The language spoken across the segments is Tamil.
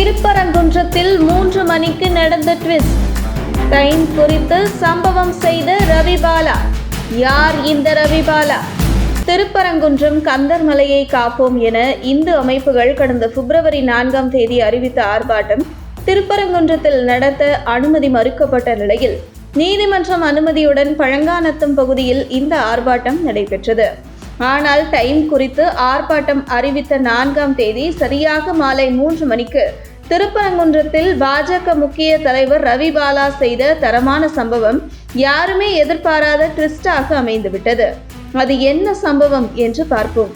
திருப்பரங்குன்றத்தில் 3 மணிக்கு நடந்த ட்விஸ்ட். டைம் குறித்து சம்பவம் செய்த ரவிபாலா. யார் இந்த ரவிபாலா? திருப்பரங்குன்றம் கந்தர் மலையை காப்போம் என இந்து அமைப்புகள் கடந்த பிப்ரவரி 4ஆம் தேதி அறிவித்த ஆர்ப்பாட்டம் திருப்பரங்குன்றத்தில் நடத்த அனுமதி மறுக்கப்பட்ட நிலையில் நீதிமன்றம் அனுமதியுடன் பழங்காநத்தம் பகுதியில் இந்த ஆர்ப்பாட்டம் நடைபெற்றது. ஆனால் டைம் குறித்து ஆர்ப்பாட்டம் அறிவித்த 4ஆம் தேதி சரியாக மாலை 3 மணிக்கு திருப்பரங்குன்றத்தில் பாஜக முக்கிய தலைவர் ரவிபாலா செய்த தரமான சம்பவம் யாருமே எதிர்பாராத ட்விஸ்டாக அமைந்துவிட்டது. அது என்ன சம்பவம் என்று பார்ப்போம்.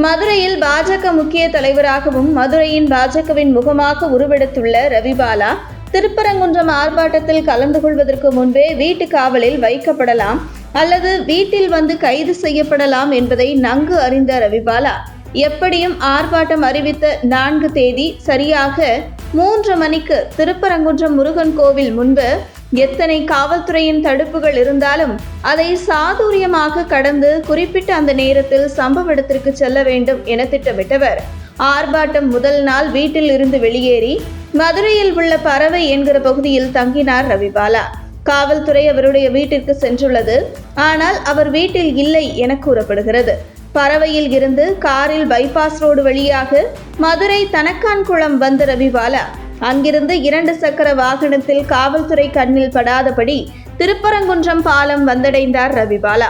மதுரையில் பாஜக முக்கிய தலைவராகவும் மதுரையின் பாஜகவின் முகமாக உருவெடுத்துள்ள ரவிபாலா திருப்பரங்குன்றம் ஆர்ப்பாட்டத்தில் கலந்து கொள்வதற்கு முன்பே வீட்டு காவலில் வைக்கப்படலாம் அல்லது வீட்டில் வந்து கைது செய்யப்படலாம் என்பதை நன்கு அறிந்த ரவிபாலா எப்படியும் ஆர்ப்பாட்டம் அறிவித்த 4 தேதி சரியாக 3 மணிக்கு திருப்பரங்குன்றம் முருகன் கோவில் முன்பு எத்தனை காவல்துறையின் தடுப்புகள் இருந்தாலும் அதை சாதுரியமாக கடந்து குறிப்பிட்ட அந்த நேரத்தில் சம்பவ இடத்திற்கு செல்ல வேண்டும் என திட்டமிட்டவர் ஆர்ப்பாட்டம் முதல் நாள் வீட்டில் இருந்து வெளியேறி மதுரையில் உள்ள பறவை என்கிற பகுதியில் தங்கினார் ரவிபாலா. காவல்துறை அவருடைய வீட்டிற்கு சென்றுள்ளது. ஆனால் அவர் வீட்டில் இல்லை என கூறப்படுகிறது. பறவையில் இருந்து காரில் பைபாஸ் ரோடு வழியாக மதுரை தனக்கான்குளம் வந்த ரவிபாலா அங்கிருந்து 2 சக்கர வாகனத்தில் காவல்துறை கண்ணில் படாதபடி திருப்பரங்குன்றம் பாலம் வந்தடைந்தார் ரவிபாலா.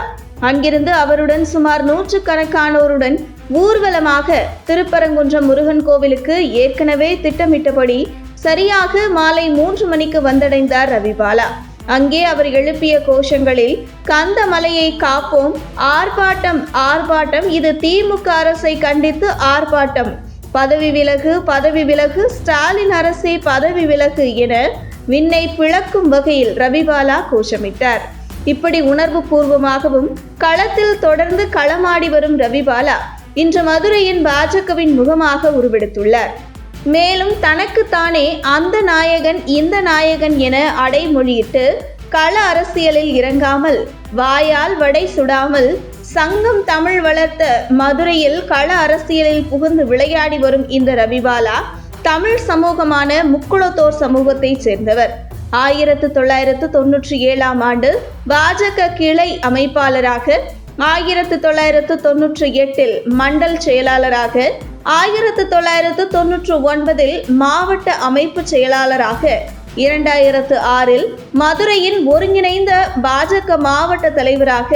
அங்கிருந்து அவருடன் சுமார் 100கணக்கானோருடன் ஊர்வலமாக திருப்பரங்குன்றம் முருகன் கோவிலுக்கு ஏற்கனவே திட்டமிட்டபடி சரியாக மாலை 3 மணிக்கு வந்தடைந்தார் ரவிபாலா. அங்கே அவர் எழுப்பிய கோஷங்களில் கந்த மலையை காப்போம், ஆர்ப்பாட்டம் ஆர்ப்பாட்டம், இது திமுக அரசை கண்டித்து ஆர்ப்பாட்டம், பதவி விலகு பதவி விலகு, ஸ்டாலின் அரசே பதவி விலகு என விண்ணை பிளக்கும் வகையில் ரவிபாலா கோஷமிட்டார். இப்படி உணர்வு பூர்வமாகவும் களத்தில் தொடர்ந்து களமாடி வரும் ரவிபாலா இன்று மதுரையின் பாஜகவின் முகமாக உருவெடுத்துள்ளார். மேலும் தனக்குத்தானே அந்த நாயகன் இந்த நாயகன் என அடைமொழியிட்டு கள அரசியலில் இறங்காமல் வாயால் வடை சுடாமல் சங்கம் தமிழ் வளர்த்த மதுரையில் கள அரசியலில் புகுந்து விளையாடி வரும் இந்த ரவிபாலா தமிழ் சமூகமான முக்குளத்தோர் சமூகத்தைச் சேர்ந்தவர். 1997ஆம் ஆண்டு பாஜக கிளை அமைப்பாளராக, 1998இல் மண்டல் செயலாளராக, 1999இல் மாவட்ட அமைப்பு செயலாளராக, 2006இல் மதுரையின் ஒருங்கிணைந்த பாஜக மாவட்ட தலைவராக,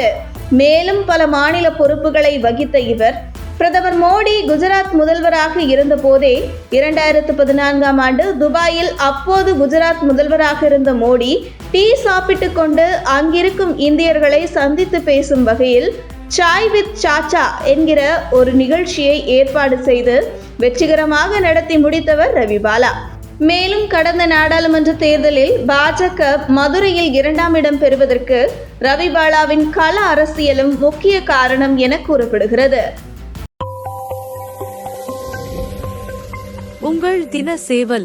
மேலும் பல மாநில பொறுப்புகளை வகித்த இவர் பிரதமர் மோடி குஜராத் முதல்வராக இருந்த போதே 2014ஆம் ஆண்டு துபாயில் அப்போது குஜராத் முதல்வராக இருந்த மோடி டீ சாப்பிட்டு கொண்டு அங்கிருக்கும் இந்தியர்களை சந்தித்து பேசும் வகையில் சாய் வித் சாச்சா என்கிற ஒரு நிகழ்ச்சியை ஏற்பாடு செய்து வெற்றிகரமாக நடத்தி முடித்தவர் ரவிபாலா. மேலும் கடந்த நாடாளுமன்ற தேர்தலில் பாஜக மதுரையில் 2ஆம் இடம் பெறுவதற்கு ரவிபாலாவின் கள அரசியலும் முக்கிய காரணம் என கூறப்படுகிறது. உங்கள் தின சேவல்